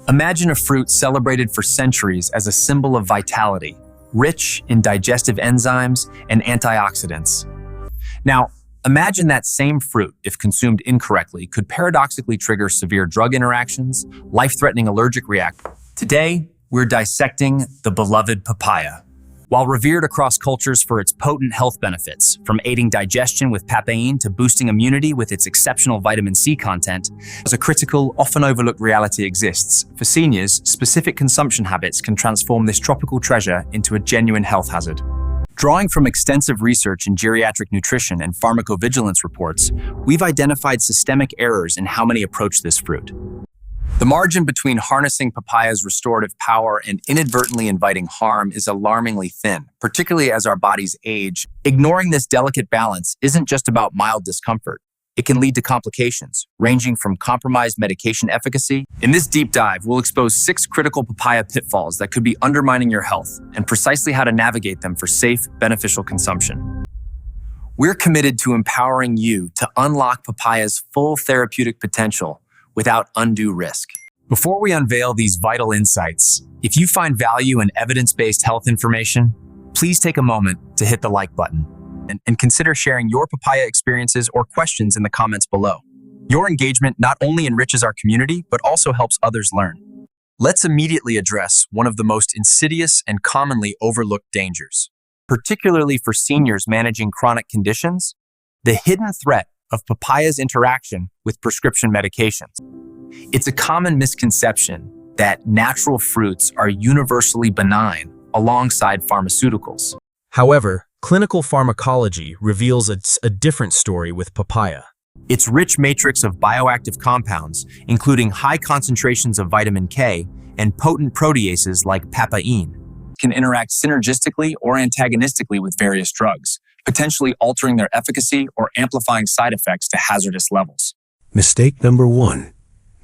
Imagine a fruit celebrated for centuries as a symbol of vitality, rich in digestive enzymes and antioxidants. Now, imagine that same fruit, if consumed incorrectly, could paradoxically trigger severe drug interactions, life-threatening allergic reactions. Today, we're dissecting the beloved papaya. While revered across cultures for its potent health benefits, from aiding digestion with papain to boosting immunity with its exceptional vitamin C content, as a critical, often overlooked reality exists. For seniors, specific consumption habits can transform this tropical treasure into a genuine health hazard. Drawing from extensive research in geriatric nutrition and pharmacovigilance reports, we've identified systemic errors in how many approach this fruit. The margin between harnessing papaya's restorative power and inadvertently inviting harm is alarmingly thin, particularly as our bodies age. Ignoring this delicate balance isn't just about mild discomfort. It can lead to complications, ranging from compromised medication efficacy. In this deep dive, we'll expose 6 critical papaya pitfalls that could be undermining your health and precisely how to navigate them for safe, beneficial consumption. We're committed to empowering you to unlock papaya's full therapeutic potential without undue risk. Before we unveil these vital insights, if you find value in evidence-based health information, please take a moment to hit the like button and consider sharing your papaya experiences or questions in the comments below. Your engagement not only enriches our community, but also helps others learn. Let's immediately address one of the most insidious and commonly overlooked dangers. Particularly for seniors managing chronic conditions, the hidden threat of papaya's interaction with prescription medications. It's a common misconception that natural fruits are universally benign alongside pharmaceuticals. However, clinical pharmacology reveals a different story with papaya. Its rich matrix of bioactive compounds, including high concentrations of vitamin K and potent proteases like papain, can interact synergistically or antagonistically with various drugs, potentially altering their efficacy or amplifying side effects to hazardous levels. Mistake number 1.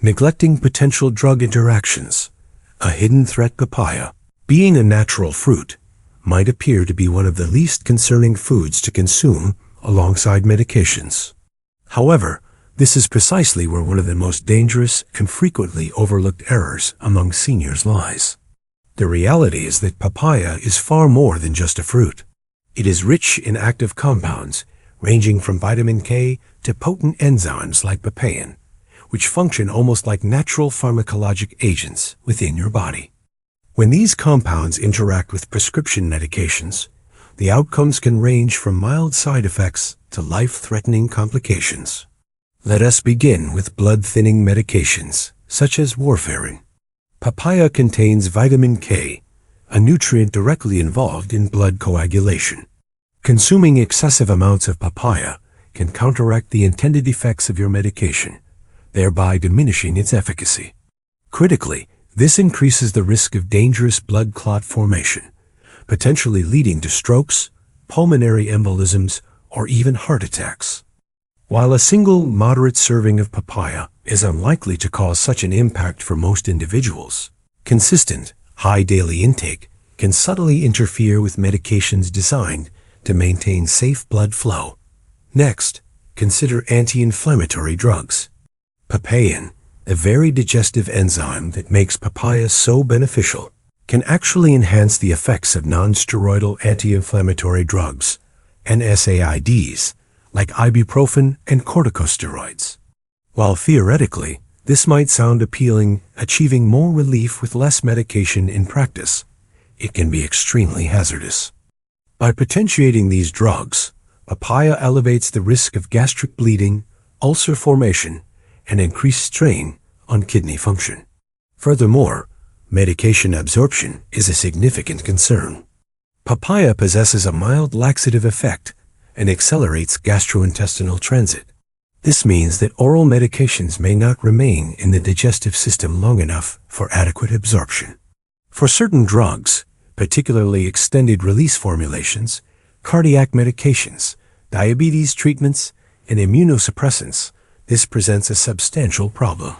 Neglecting potential drug interactions. A hidden threat. Papaya, being a natural fruit, might appear to be one of the least concerning foods to consume alongside medications. However, this is precisely where one of the most dangerous and frequently overlooked errors among seniors lies. The reality is that papaya is far more than just a fruit. It is rich in active compounds, ranging from vitamin K to potent enzymes like papain, which function almost like natural pharmacologic agents within your body. When these compounds interact with prescription medications, the outcomes can range from mild side effects to life-threatening complications. Let us begin with blood-thinning medications, such as warfarin. Papaya contains vitamin K, a nutrient directly involved in blood coagulation. Consuming excessive amounts of papaya can counteract the intended effects of your medication, thereby diminishing its efficacy. Critically, this increases the risk of dangerous blood clot formation, potentially leading to strokes, pulmonary embolisms, or even heart attacks. While a single moderate serving of papaya is unlikely to cause such an impact for most individuals, consistent, high daily intake can subtly interfere with medications designed to maintain safe blood flow. Next, consider anti-inflammatory drugs. Papain, a very digestive enzyme that makes papaya so beneficial, can actually enhance the effects of non-steroidal anti-inflammatory drugs, NSAIDs, like ibuprofen and corticosteroids. While theoretically, this might sound appealing, achieving more relief with less medication in practice, it can be extremely hazardous. By potentiating these drugs, papaya elevates the risk of gastric bleeding, ulcer formation, and increased strain on kidney function. Furthermore, medication absorption is a significant concern. Papaya possesses a mild laxative effect and accelerates gastrointestinal transit. This means that oral medications may not remain in the digestive system long enough for adequate absorption. For certain drugs, particularly extended-release formulations, cardiac medications, diabetes treatments, and immunosuppressants, this presents a substantial problem.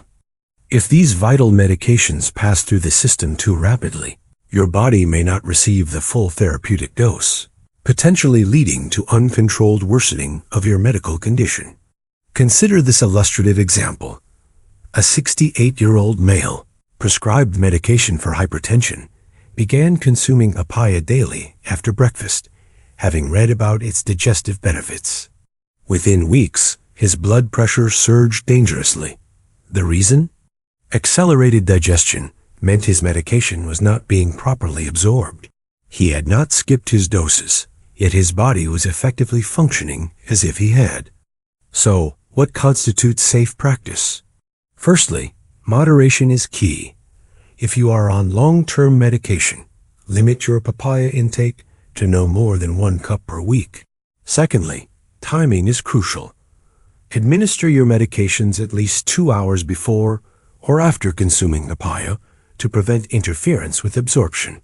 If these vital medications pass through the system too rapidly, your body may not receive the full therapeutic dose, potentially leading to uncontrolled worsening of your medical condition. Consider this illustrative example. A 68-year-old male prescribed medication for hypertension, began consuming papaya daily after breakfast, having read about its digestive benefits. Within weeks, his blood pressure surged dangerously. The reason? Accelerated digestion meant his medication was not being properly absorbed. He had not skipped his doses, yet his body was effectively functioning as if he had. So, what constitutes safe practice? Firstly, moderation is key. If you are on long-term medication, limit your papaya intake to no more than 1 cup per week. Secondly, timing is crucial. Administer your medications at least 2 hours before or after consuming papaya to prevent interference with absorption.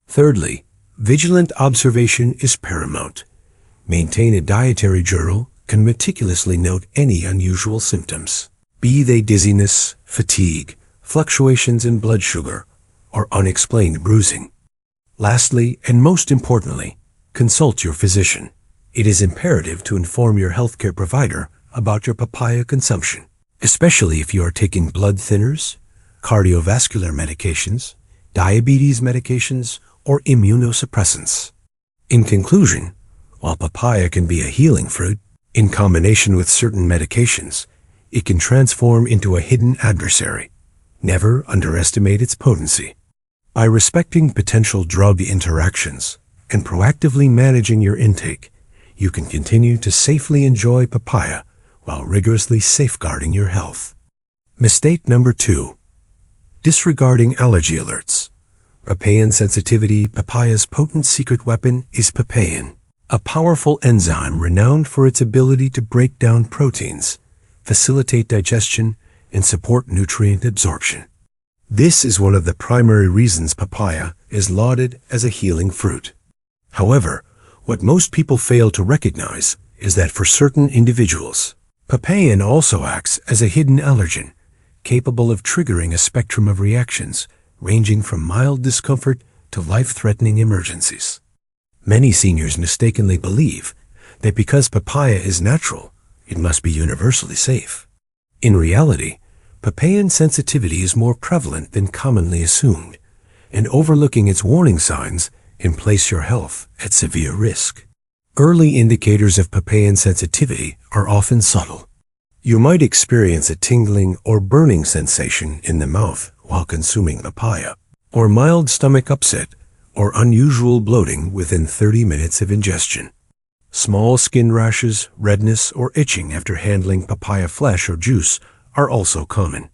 Thirdly, vigilant observation is paramount. Maintain a dietary journal and meticulously note any unusual symptoms, be they dizziness, fatigue, fluctuations in blood sugar, or unexplained bruising. Lastly, and most importantly, consult your physician. It is imperative to inform your healthcare provider about your papaya consumption, especially if you are taking blood thinners, cardiovascular medications, diabetes medications, or immunosuppressants. In conclusion, while papaya can be a healing fruit, in combination with certain medications, it can transform into a hidden adversary. Never underestimate its potency. By respecting potential drug interactions and proactively managing your intake, you can continue to safely enjoy papaya while rigorously safeguarding your health. Mistake number 2. Disregarding allergy alerts. Papain sensitivity. Papaya's potent secret weapon is papain, a powerful enzyme renowned for its ability to break down proteins, facilitate digestion, and support nutrient absorption. This is one of the primary reasons papaya is lauded as a healing fruit. However, what most people fail to recognize is that for certain individuals, papain also acts as a hidden allergen, capable of triggering a spectrum of reactions ranging from mild discomfort to life-threatening emergencies. Many seniors mistakenly believe that because papaya is natural, it must be universally safe. In reality, papain sensitivity is more prevalent than commonly assumed, and overlooking its warning signs can place your health at severe risk. Early indicators of papain sensitivity are often subtle. You might experience a tingling or burning sensation in the mouth while consuming papaya, or mild stomach upset or unusual bloating within 30 minutes of ingestion. Small skin rashes, redness, or itching after handling papaya flesh or juice are also common.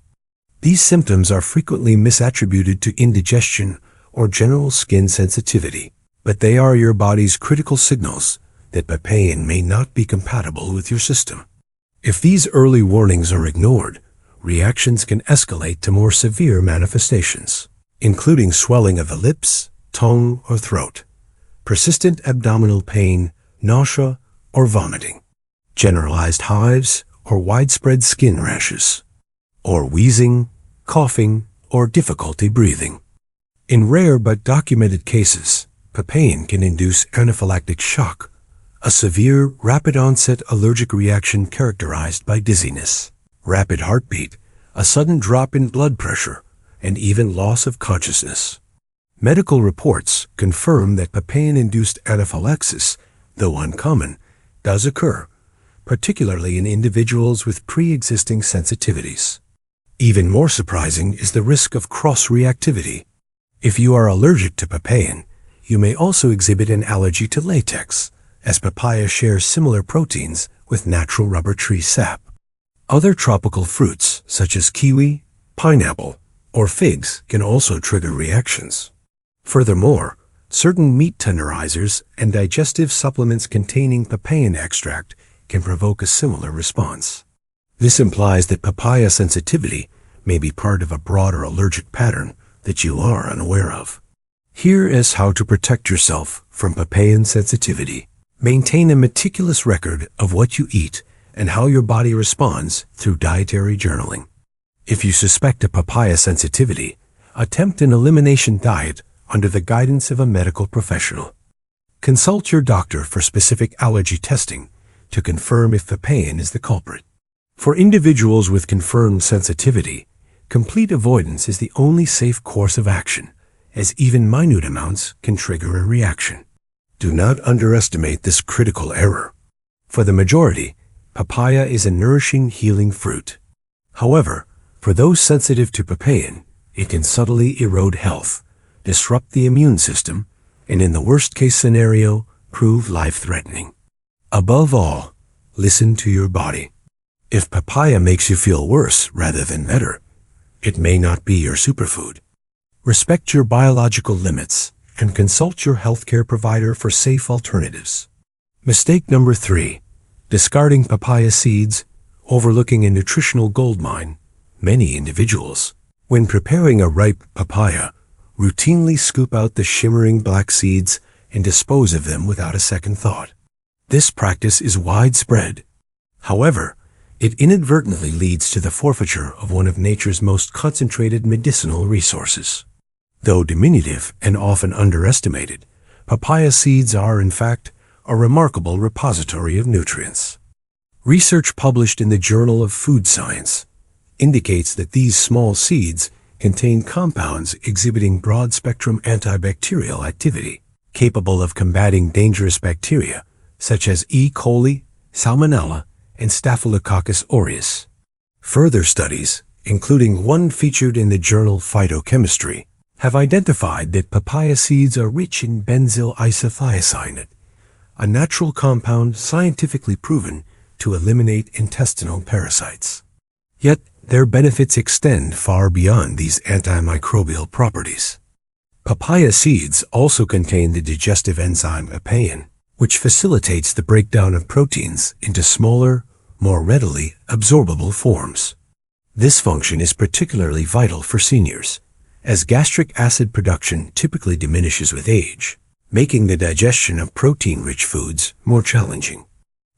These symptoms are frequently misattributed to indigestion or general skin sensitivity, but they are your body's critical signals that papain may not be compatible with your system. If these early warnings are ignored, reactions can escalate to more severe manifestations, including swelling of the lips, tongue, or throat, persistent abdominal pain, nausea, or vomiting, generalized hives or widespread skin rashes, or wheezing, coughing, or difficulty breathing. In rare but documented cases, papain can induce anaphylactic shock, a severe, rapid-onset allergic reaction characterized by dizziness, rapid heartbeat, a sudden drop in blood pressure, and even loss of consciousness. Medical reports confirm that papain-induced anaphylaxis, though uncommon, does occur, particularly in individuals with pre-existing sensitivities. Even more surprising is the risk of cross-reactivity. If you are allergic to papain, you may also exhibit an allergy to latex, as papaya shares similar proteins with natural rubber tree sap. Other tropical fruits, such as kiwi, pineapple, or figs, can also trigger reactions. Furthermore, certain meat tenderizers and digestive supplements containing papain extract can provoke a similar response. This implies that papaya sensitivity may be part of a broader allergic pattern that you are unaware of. Here is how to protect yourself from papain sensitivity. Maintain a meticulous record of what you eat and how your body responds through dietary journaling. If you suspect a papaya sensitivity, attempt an elimination diet under the guidance of a medical professional. Consult your doctor for specific allergy testing to confirm if papain is the culprit. For individuals with confirmed sensitivity, Complete avoidance is the only safe course of action, as even minute amounts can trigger a reaction. Do not underestimate this critical error. For the majority, papaya is a nourishing, healing fruit. However, for those sensitive to papain, it can subtly erode health, disrupt the immune system, and in the worst-case scenario, prove life-threatening. Above all, listen to your body. If papaya makes you feel worse rather than better, it may not be your superfood. Respect your biological limits and consult your healthcare provider for safe alternatives. Mistake number 3. Discarding papaya seeds, overlooking a nutritional goldmine. Many individuals, when preparing a ripe papaya, routinely scoop out the shimmering black seeds and dispose of them without a second thought. This practice is widespread. However, it inadvertently leads to the forfeiture of one of nature's most concentrated medicinal resources. Though diminutive and often underestimated, papaya seeds are, in fact, a remarkable repository of nutrients. Research published in the Journal of Food Science indicates that these small seeds contain compounds exhibiting broad-spectrum antibacterial activity, capable of combating dangerous bacteria such as E. coli, Salmonella, and Staphylococcus aureus. Further studies, including one featured in the journal Phytochemistry, have identified that papaya seeds are rich in benzyl isothiocyanate, a natural compound scientifically proven to eliminate intestinal parasites. Yet, their benefits extend far beyond these antimicrobial properties. Papaya seeds also contain the digestive enzyme papain, which facilitates the breakdown of proteins into smaller, more readily absorbable forms. This function is particularly vital for seniors, as gastric acid production typically diminishes with age, making the digestion of protein-rich foods more challenging.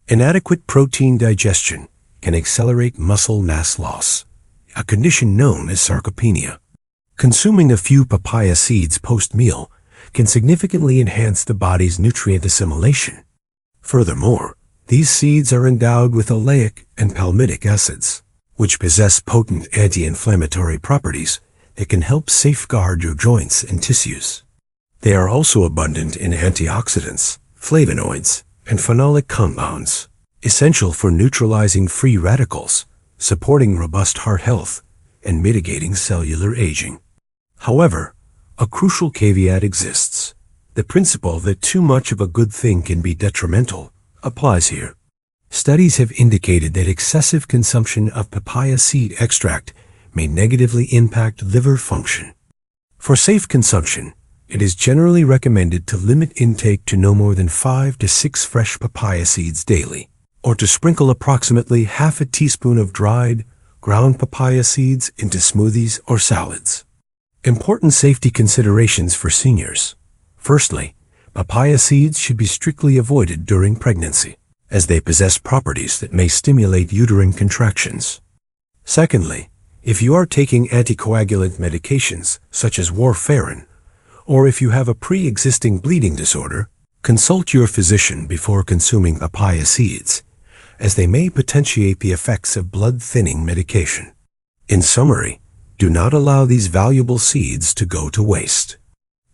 Inadequate protein digestion can accelerate muscle mass loss, a condition known as sarcopenia. Consuming a few papaya seeds post-meal can significantly enhance the body's nutrient assimilation. Furthermore, these seeds are endowed with oleic and palmitic acids, which possess potent anti-inflammatory properties that can help safeguard your joints and tissues. They are also abundant in antioxidants, flavonoids, and phenolic compounds, essential for neutralizing free radicals, supporting robust heart health, and mitigating cellular aging. However, a crucial caveat exists. The principle that too much of a good thing can be detrimental applies here. Studies have indicated that excessive consumption of papaya seed extract may negatively impact liver function. For safe consumption, it is generally recommended to limit intake to no more than 5 to 6 fresh papaya seeds daily, or to sprinkle approximately half a teaspoon of dried, ground papaya seeds into smoothies or salads. Important safety considerations for seniors. Firstly, papaya seeds should be strictly avoided during pregnancy, as they possess properties that may stimulate uterine contractions. Secondly, if you are taking anticoagulant medications such as warfarin, or if you have a pre-existing bleeding disorder, consult your physician before consuming papaya seeds, as they may potentiate the effects of blood-thinning medication. In summary, do not allow these valuable seeds to go to waste.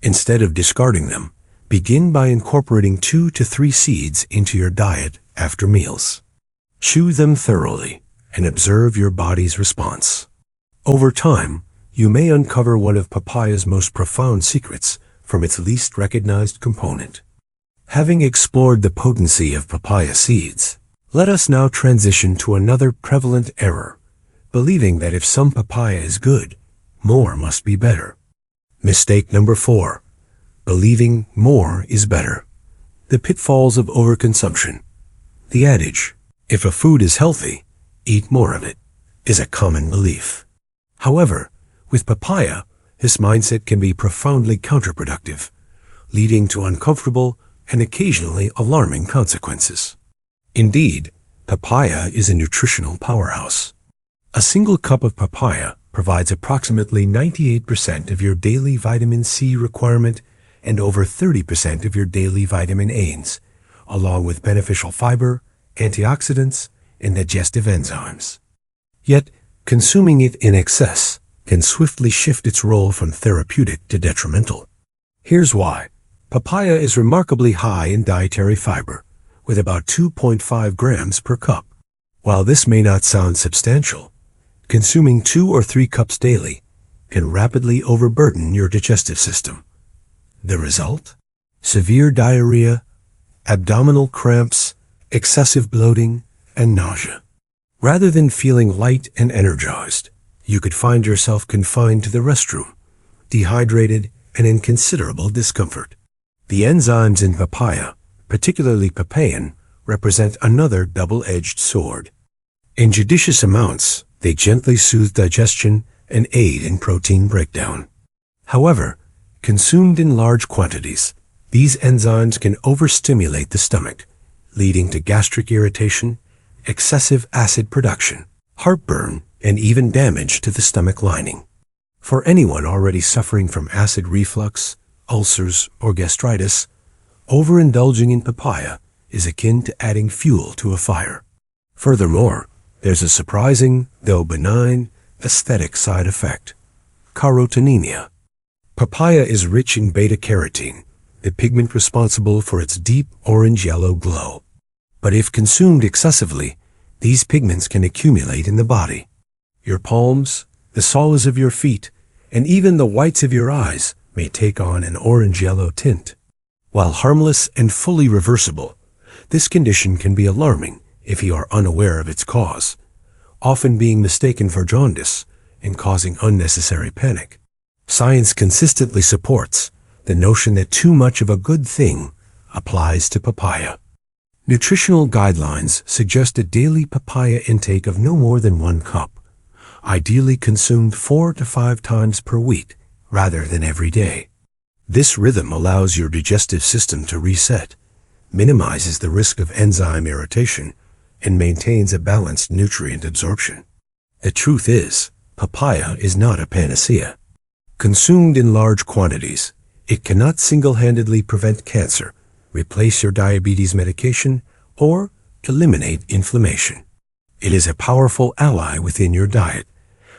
Instead of discarding them, begin by incorporating 2 to 3 seeds into your diet after meals. Chew them thoroughly and observe your body's response. Over time, you may uncover one of papaya's most profound secrets from its least recognized component. Having explored the potency of papaya seeds, let us now transition to another prevalent error, believing that if some papaya is good, more must be better. Mistake number 4. Believing more is better. The pitfalls of overconsumption. The adage, if a food is healthy, eat more of it, is a common belief. However, with papaya, this mindset can be profoundly counterproductive, leading to uncomfortable and occasionally alarming consequences. Indeed, papaya is a nutritional powerhouse. A single cup of papaya provides approximately 98% of your daily vitamin C requirement and over 30% of your daily vitamin A's, along with beneficial fiber, antioxidants, and digestive enzymes. Yet, consuming it in excess can swiftly shift its role from therapeutic to detrimental. Here's why. Papaya is remarkably high in dietary fiber, with about 2.5 grams per cup. While this may not sound substantial, consuming 2 or 3 cups daily can rapidly overburden your digestive system. The result? Severe diarrhea, abdominal cramps, excessive bloating, and nausea. Rather than feeling light and energized, you could find yourself confined to the restroom, dehydrated and in considerable discomfort. The enzymes in papaya, particularly papain, represent another double-edged sword. In judicious amounts, they gently soothe digestion and aid in protein breakdown. However, consumed in large quantities, these enzymes can overstimulate the stomach, leading to gastric irritation, excessive acid production, heartburn, and even damage to the stomach lining. For anyone already suffering from acid reflux, ulcers, or gastritis, overindulging in papaya is akin to adding fuel to a fire. Furthermore, there's a surprising, though benign, aesthetic side effect: carotenemia. Papaya is rich in beta-carotene, the pigment responsible for its deep orange-yellow glow. But if consumed excessively, these pigments can accumulate in the body. Your palms, the soles of your feet, and even the whites of your eyes may take on an orange-yellow tint. While harmless and fully reversible, this condition can be alarming if you are unaware of its cause, often being mistaken for jaundice and causing unnecessary panic. Science consistently supports the notion that too much of a good thing applies to papaya. Nutritional guidelines suggest a daily papaya intake of no more than 1 cup, ideally consumed 4 to 5 times per week rather than every day. This rhythm allows your digestive system to reset, minimizes the risk of enzyme irritation, and maintains a balanced nutrient absorption. The truth is, papaya is not a panacea. Consumed in large quantities, it cannot single-handedly prevent cancer, replace your diabetes medication, or eliminate inflammation. It is a powerful ally within your diet,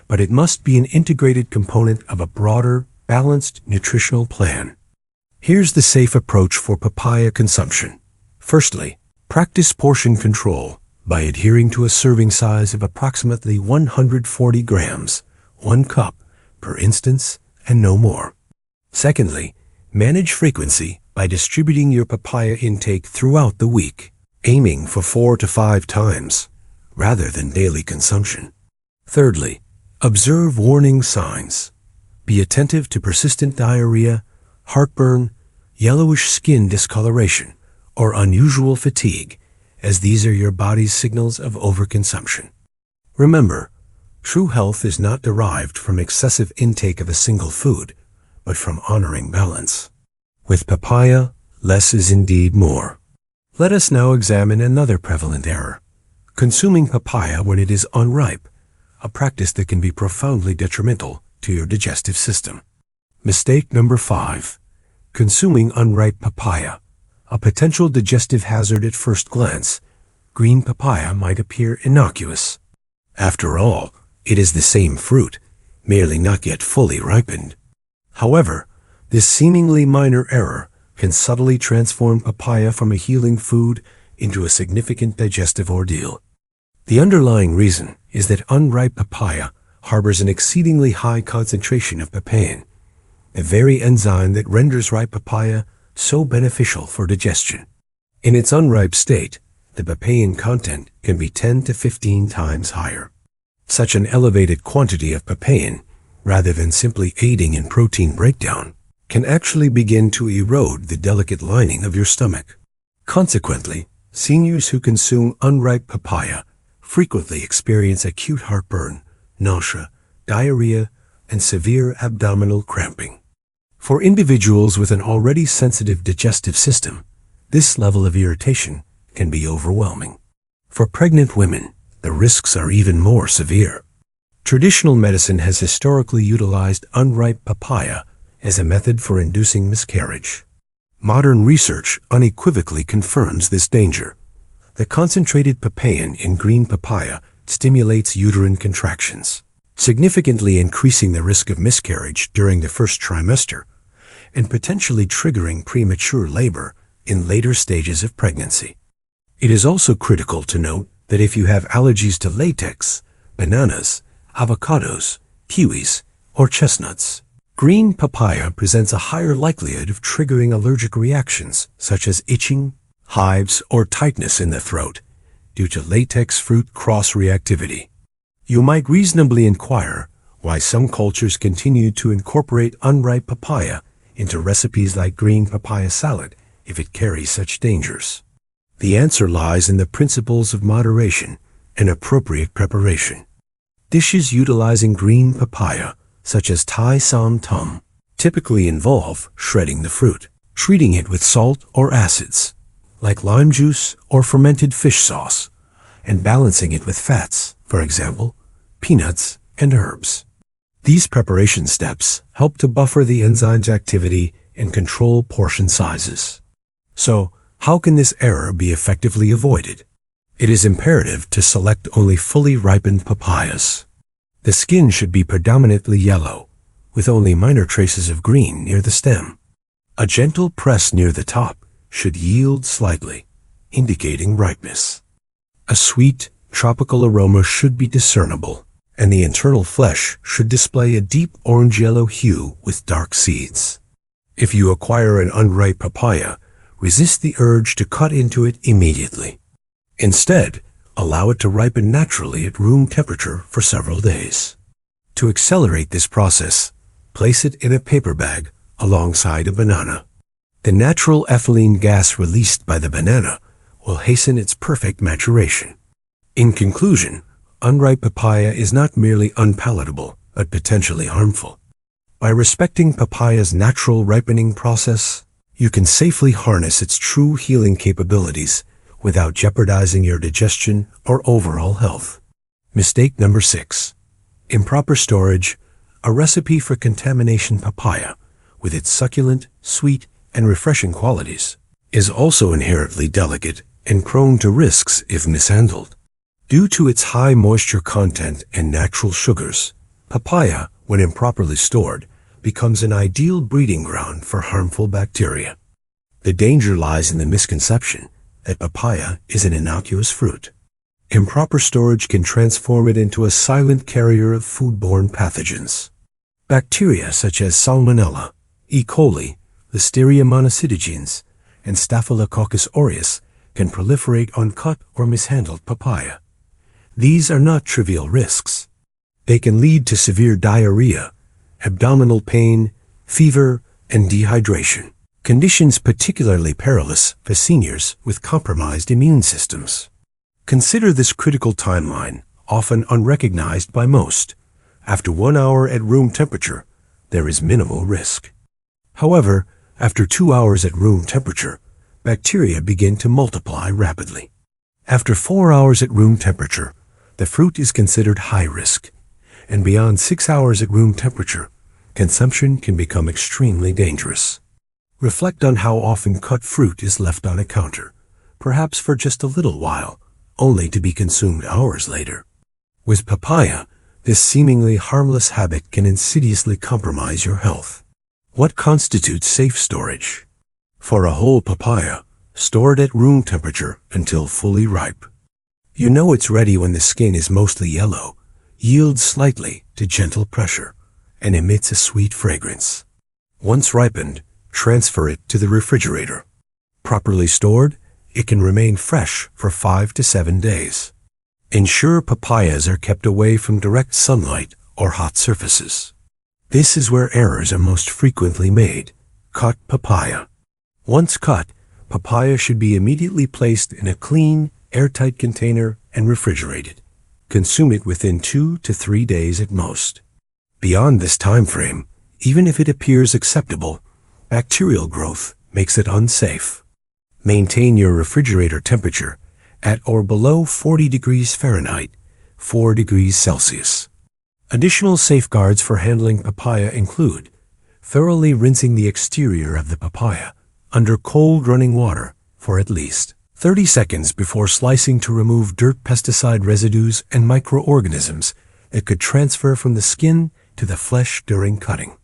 but it must be an integrated component of a broader, balanced nutritional plan. Here's the safe approach for papaya consumption. Firstly, practice portion control by adhering to a serving size of approximately 140 grams, 1 cup, per instance, and no more. Secondly, manage frequency by distributing your papaya intake throughout the week, aiming for 4 to 5 times, rather than daily consumption. Thirdly, observe warning signs. Be attentive to persistent diarrhea, heartburn, yellowish skin discoloration, or unusual fatigue, as these are your body's signals of overconsumption. Remember, true health is not derived from excessive intake of a single food, but from honoring balance. With papaya, less is indeed more. Let us now examine another prevalent error: consuming papaya when it is unripe, a practice that can be profoundly detrimental to your digestive system. Mistake number 5. Consuming unripe papaya, a potential digestive hazard at first glance. Green papaya might appear innocuous. After all, it is the same fruit, merely not yet fully ripened. However, this seemingly minor error can subtly transform papaya from a healing food into a significant digestive ordeal. The underlying reason is that unripe papaya harbors an exceedingly high concentration of papain, a very enzyme that renders ripe papaya so beneficial for digestion. In its unripe state, the papain content can be 10 to 15 times higher. Such an elevated quantity of papain, rather than simply aiding in protein breakdown, can actually begin to erode the delicate lining of your stomach. Consequently, seniors who consume unripe papaya frequently experience acute heartburn, nausea, diarrhea, and severe abdominal cramping. For individuals with an already sensitive digestive system, this level of irritation can be overwhelming. For pregnant women, the risks are even more severe. Traditional medicine has historically utilized unripe papaya as a method for inducing miscarriage. Modern research unequivocally confirms this danger. The concentrated papain in green papaya stimulates uterine contractions, significantly increasing the risk of miscarriage during the first trimester and potentially triggering premature labor in later stages of pregnancy. It is also critical to note that if you have allergies to latex, bananas, avocados, kiwis, or chestnuts, green papaya presents a higher likelihood of triggering allergic reactions such as itching, hives, or tightness in the throat due to latex fruit cross-reactivity. You might reasonably inquire why some cultures continue to incorporate unripe papaya into recipes like green papaya salad if it carries such dangers. The answer lies in the principles of moderation and appropriate preparation. Dishes utilizing green papaya, such as Thai som tum, typically involve shredding the fruit, treating it with salt or acids, like lime juice or fermented fish sauce, and balancing it with fats, for example, peanuts and herbs. These preparation steps help to buffer the enzyme's activity and control portion sizes. So, how can this error be effectively avoided? It is imperative to select only fully ripened papayas. The skin should be predominantly yellow, with only minor traces of green near the stem. A gentle press near the top should yield slightly, indicating ripeness. A sweet, tropical aroma should be discernible, and the internal flesh should display a deep orange-yellow hue with dark seeds. If you acquire an unripe papaya, resist the urge to cut into it immediately. Instead, allow it to ripen naturally at room temperature for several days. To accelerate this process, place it in a paper bag alongside a banana. The natural ethylene gas released by the banana will hasten its perfect maturation. In conclusion, unripe papaya is not merely unpalatable, but potentially harmful. By respecting papaya's natural ripening process, you can safely harness its true healing capabilities without jeopardizing your digestion or overall health. Mistake number 6. Improper storage, a recipe for contamination papaya, with its succulent, sweet, and refreshing qualities, is also inherently delicate and prone to risks if mishandled. Due to its high moisture content and natural sugars, papaya, when improperly stored, becomes an ideal breeding ground for harmful bacteria. The danger lies in the misconception that papaya is an innocuous fruit. Improper storage can transform it into a silent carrier of foodborne pathogens. Bacteria such as Salmonella, E. coli, Listeria monocytogenes, and Staphylococcus aureus can proliferate on cut or mishandled papaya. These are not trivial risks. They can lead to severe diarrhea, abdominal pain, fever, and dehydration, conditions particularly perilous for seniors with compromised immune systems. Consider this critical timeline, often unrecognized by most. After 1 hour at room temperature, there is minimal risk. However, after 2 hours at room temperature, bacteria begin to multiply rapidly. After 4 hours at room temperature, the fruit is considered high risk, and beyond 6 hours at room temperature, consumption can become extremely dangerous. Reflect on how often cut fruit is left on a counter, perhaps for just a little while, only to be consumed hours later. With papaya, this seemingly harmless habit can insidiously compromise your health. What constitutes safe storage? For a whole papaya, store it at room temperature until fully ripe. You know it's ready when the skin is mostly yellow, yields slightly to gentle pressure, and emits a sweet fragrance. Once ripened, transfer it to the refrigerator. Properly stored, it can remain fresh for 5 to 7 days. Ensure papayas are kept away from direct sunlight or hot surfaces. This is where errors are most frequently made. Cut papaya. Once cut, papaya should be immediately placed in a clean, airtight container and refrigerated. Consume it within 2 to 3 days at most. Beyond this time frame, even if it appears acceptable, bacterial growth makes it unsafe. Maintain your refrigerator temperature at or below 40 degrees Fahrenheit, 4 degrees Celsius. Additional safeguards for handling papaya include thoroughly rinsing the exterior of the papaya under cold running water for at least 30 seconds before slicing to remove dirt, pesticide residues, and microorganisms it could transfer from the skin to the flesh during cutting.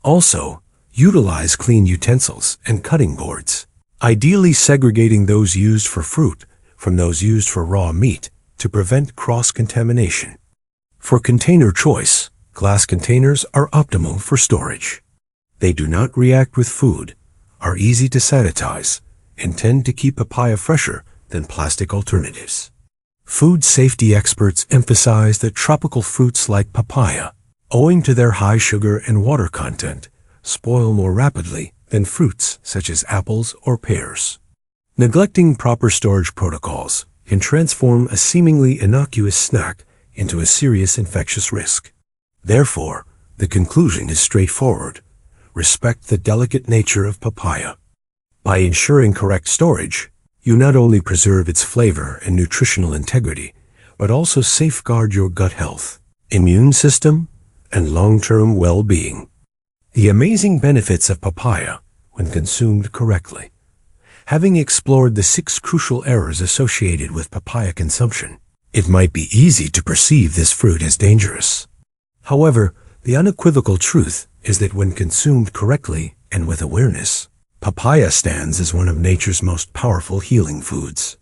Also, utilize clean utensils and cutting boards, ideally segregating those used for fruit from those used for raw meat to prevent cross-contamination. For container choice, glass containers are optimal for storage. They do not react with food, are easy to sanitize, and tend to keep papaya fresher than plastic alternatives. Food safety experts emphasize that tropical fruits like papaya, owing to their high sugar and water content, spoil more rapidly than fruits such as apples or pears. Neglecting proper storage protocols can transform a seemingly innocuous snack into a serious infectious risk. Therefore, the conclusion is straightforward. Respect the delicate nature of papaya. By ensuring correct storage, you not only preserve its flavor and nutritional integrity, but also safeguard your gut health, immune system, and long-term well-being. The amazing benefits of papaya when consumed correctly. Having explored the 6 crucial errors associated with papaya consumption, it might be easy to perceive this fruit as dangerous. However, the unequivocal truth is that when consumed correctly and with awareness, papaya stands as one of nature's most powerful healing foods.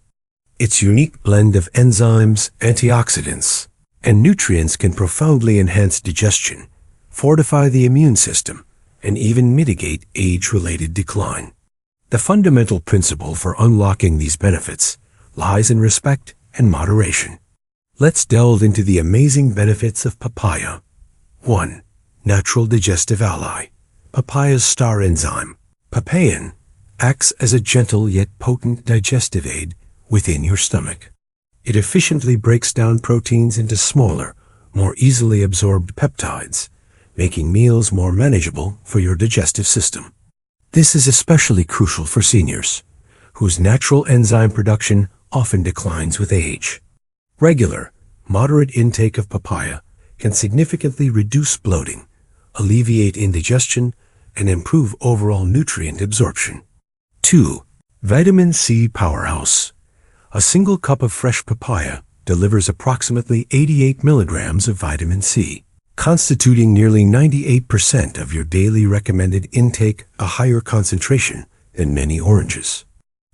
Its unique blend of enzymes, antioxidants, and nutrients can profoundly enhance digestion, fortify the immune system, and even mitigate age-related decline. The fundamental principle for unlocking these benefits lies in respect and moderation. Let's delve into the amazing benefits of papaya. 1. Natural digestive ally. Papaya's star enzyme, papain, acts as a gentle yet potent digestive aid within your stomach. It efficiently breaks down proteins into smaller, more easily absorbed peptides, making meals more manageable for your digestive system. This is especially crucial for seniors, whose natural enzyme production often declines with age. Regular, moderate intake of papaya can significantly reduce bloating, alleviate indigestion, and improve overall nutrient absorption. 2. Vitamin C powerhouse. A single cup of fresh papaya delivers approximately 88 milligrams of vitamin C, constituting nearly 98% of your daily recommended intake, a higher concentration than many oranges.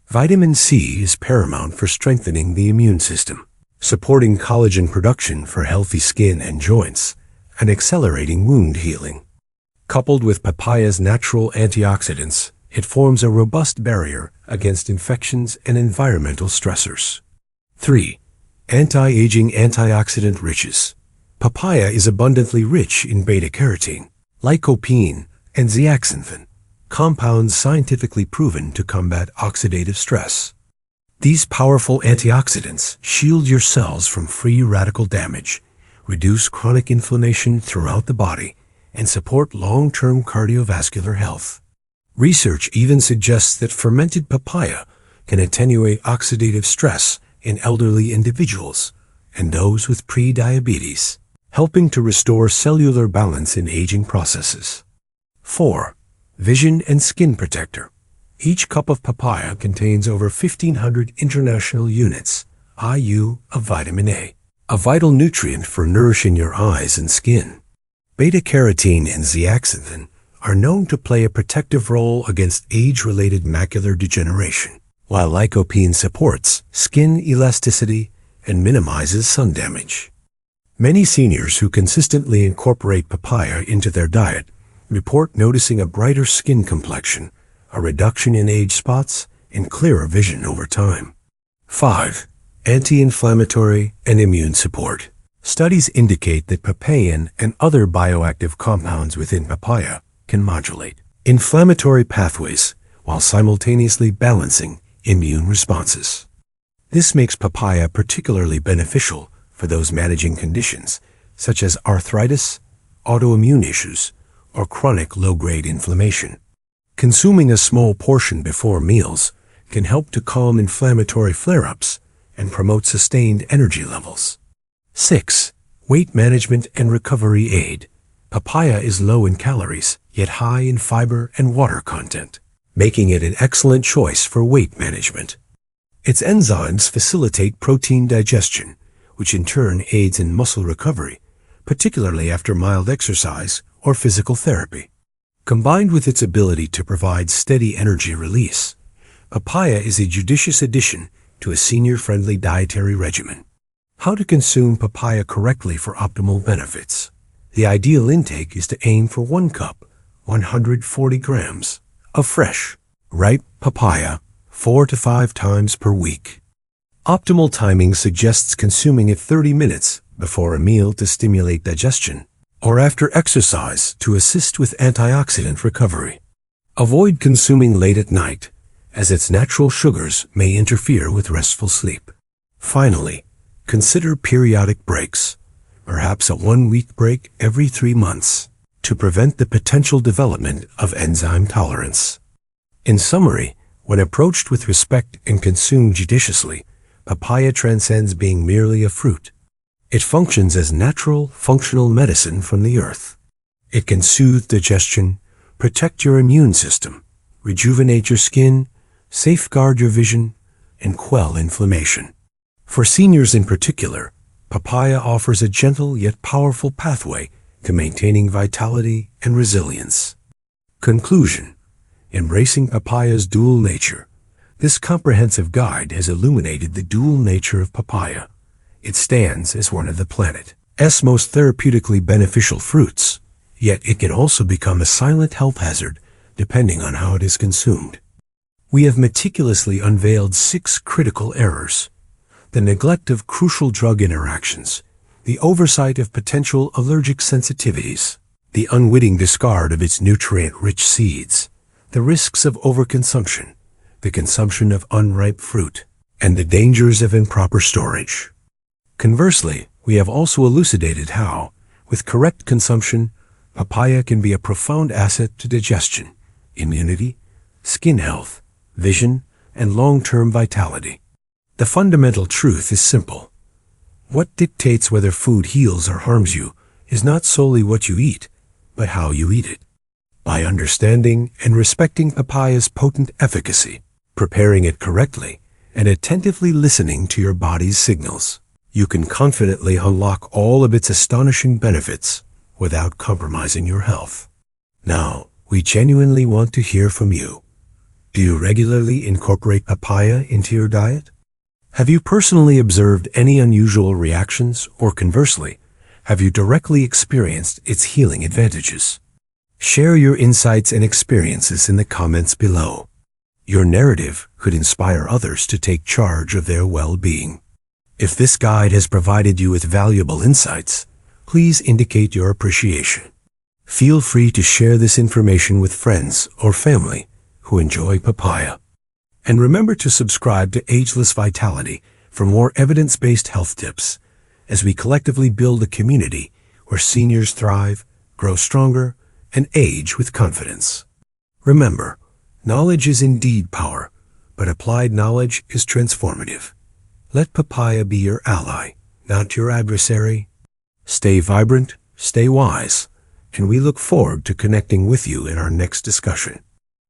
Vitamin C is paramount for strengthening the immune system, supporting collagen production for healthy skin and joints, and accelerating wound healing. Coupled with papaya's natural antioxidants, it forms a robust barrier against infections and environmental stressors. 3. Anti-aging antioxidant riches. Papaya is abundantly rich in beta-carotene, lycopene, and zeaxanthin, compounds scientifically proven to combat oxidative stress. These powerful antioxidants shield your cells from free radical damage, reduce chronic inflammation throughout the body, and support long-term cardiovascular health. Research even suggests that fermented papaya can attenuate oxidative stress in elderly individuals and those with pre-diabetes, helping to restore cellular balance in aging processes. 4. Vision and skin protector. Each cup of papaya contains over 1,500 international units, IU, of vitamin A, a vital nutrient for nourishing your eyes and skin. Beta-carotene and zeaxanthin are known to play a protective role against age-related macular degeneration, while lycopene supports skin elasticity and minimizes sun damage. Many seniors who consistently incorporate papaya into their diet report noticing a brighter skin complexion, a reduction in age spots, and clearer vision over time. 5. Anti-inflammatory and immune support. Studies indicate that papain and other bioactive compounds within papaya can modulate inflammatory pathways while simultaneously balancing immune responses. This makes papaya particularly beneficial for those managing conditions such as arthritis, autoimmune issues, or chronic low-grade inflammation. Consuming a small portion before meals can help to calm inflammatory flare-ups and promote sustained energy levels. 6. Weight management and recovery aid. Papaya is low in calories, yet high in fiber and water content, making it an excellent choice for weight management. Its enzymes facilitate protein digestion, which in turn aids in muscle recovery, particularly after mild exercise or physical therapy. Combined with its ability to provide steady energy release, papaya is a judicious addition to a senior-friendly dietary regimen. How to consume papaya correctly for optimal benefits. The ideal intake is to aim for 1 cup, 140 grams, of fresh, ripe papaya 4 to 5 times per week. Optimal timing suggests consuming it 30 minutes before a meal to stimulate digestion, or after exercise to assist with antioxidant recovery. Avoid consuming late at night, as its natural sugars may interfere with restful sleep. Finally, consider periodic breaks, perhaps a 1-week break every 3 months, to prevent the potential development of enzyme tolerance. In summary, when approached with respect and consumed judiciously, papaya transcends being merely a fruit. It functions as natural, functional medicine from the earth. It can soothe digestion, protect your immune system, rejuvenate your skin, safeguard your vision, and quell inflammation. For seniors in particular, papaya offers a gentle yet powerful pathway to maintaining vitality and resilience. Conclusion: embracing papaya's dual nature. This comprehensive guide has illuminated the dual nature of papaya. It stands as one of the planet's most therapeutically beneficial fruits, yet it can also become a silent health hazard depending on how it is consumed. We have meticulously unveiled 6 critical errors: the neglect of crucial drug interactions, the oversight of potential allergic sensitivities, the unwitting discard of its nutrient-rich seeds, the risks of overconsumption, the consumption of unripe fruit, and the dangers of improper storage. Conversely, we have also elucidated how, with correct consumption, papaya can be a profound asset to digestion, immunity, skin health, vision, and long-term vitality. The fundamental truth is simple. What dictates whether food heals or harms you is not solely what you eat, but how you eat it. By understanding and respecting papaya's potent efficacy, preparing it correctly, and attentively listening to your body's signals, you can confidently unlock all of its astonishing benefits without compromising your health. Now, we genuinely want to hear from you. Do you regularly incorporate papaya into your diet? Have you personally observed any unusual reactions, or conversely, have you directly experienced its healing advantages? Share your insights and experiences in the comments below. Your narrative could inspire others to take charge of their well-being. If this guide has provided you with valuable insights, please indicate your appreciation. Feel free to share this information with friends or family who enjoy papaya. And remember to subscribe to Ageless Vitality for more evidence-based health tips as we collectively build a community where seniors thrive, grow stronger, and age with confidence. Remember, knowledge is indeed power, but applied knowledge is transformative. Let papaya be your ally, not your adversary. Stay vibrant, stay wise, and we look forward to connecting with you in our next discussion.